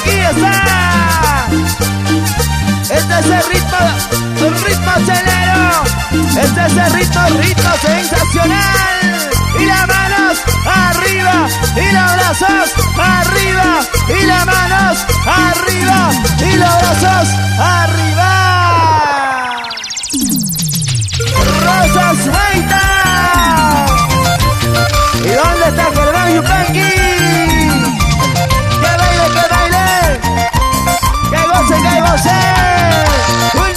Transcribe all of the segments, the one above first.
aquí está. Este es el ritmo chelero. Este es el ritmo sensacional. Y las manos arriba, y los brazos arriba, y las manos arriba, y los brazos arriba. Rosas Maita. ¿Y dónde está Germán Yupanqui? ¡Que baile! ¡Que goce!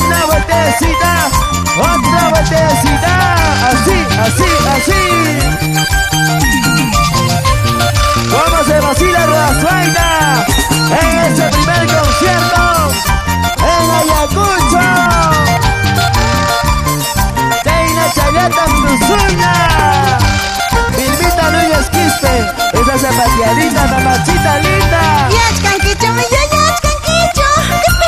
Una vueltecita, otra vueltecita. Así. ¿Cómo se vacila Rosas en ese primer concierto en Ayacucho? Teina Chayata Mnuzuña, Vilmita Núñez Quispe, esa zapateadita, mamachita linda. Yachkanquicho, mi yachkanquicho,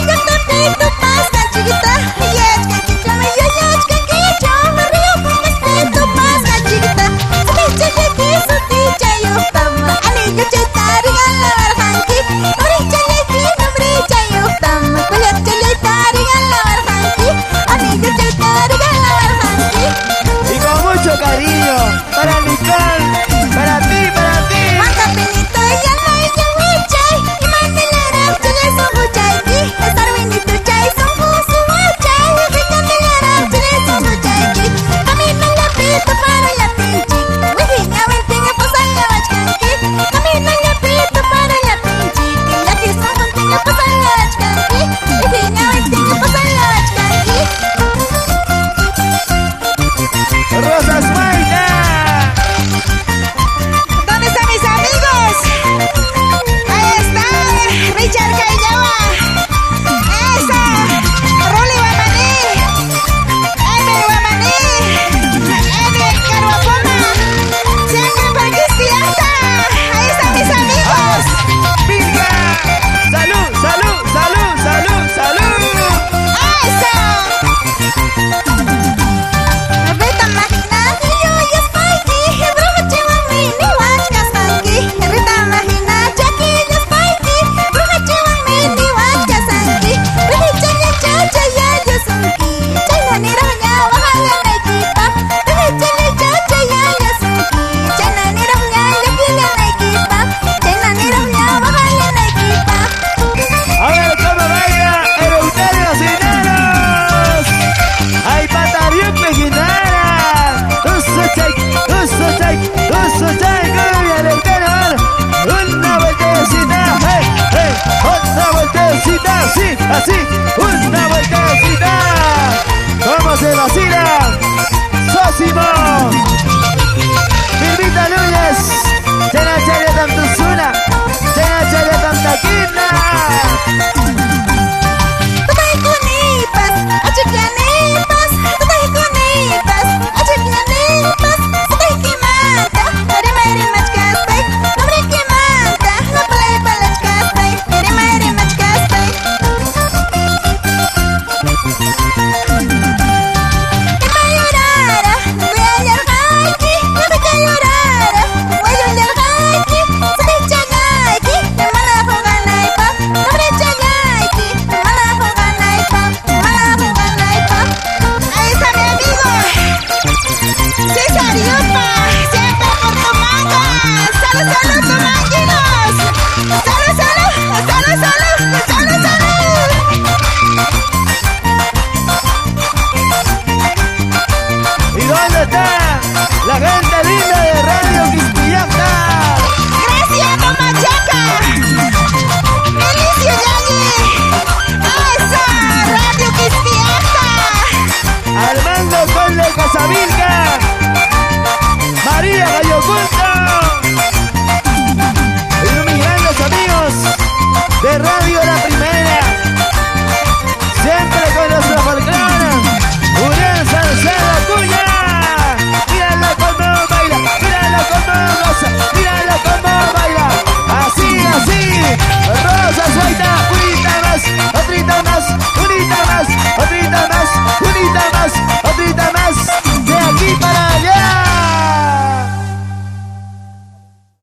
despeja tu pasta chiquita. Yachkanquicho, mi yachkanquicho, arriba pongaste tu pasta chiquita. Ticha yaki su ticha yuhtama, anillo chetari gala barhanki. Oricha yaki nombricha yuhtama, kuyak chetari gala barhanki. Anillo chetari gala barhanki. Y con mucho cariño para Nicole, para ti. Maka pinito yana yangichay, imanilera chile subuchayki. Estar vinito chay subusu machay, ricanilera chile subuchayki. Camina la pito para la pinchi, wihinya wentinga pasan la wachkanki. Camina la pito para la pinchi, la que son contigo pasan la wachkanki. Wihinya wentinga pasan la wachkanki. Rosas Maita. ¿Dónde están mis amigos? Ahí está Richard Cayawa. Esa Ruli Guamaní. Ever Guamaní. Ever Caruapoma. Siempre Parquistianta. Ahí están mis amigos. ¡Virga! ¡Salud! Eso. Rita Magina, yo ya estoy aquí. Bruja chihuahua, ni huachcas aquí. Rita Magina, Jackie, ya estoy aquí. Bruja chihuahua, ni huachcas aquí. Richa ni chacha, ya yo soy aquí. China ni roña, bájale la equipa. Richa ni chacha, ya yo soy aquí. China ni roña, le pide la equipa. China ni roña, bájale la equipa. A ver cómo baila Eleuterio Cisneros. ¡Ay, pata bien mexicana! ¡Uso check! ¡Cumbia Eleuterio! ¡Una vueltecita! ¡Hey! ¡Otra vueltecita! ¡Así!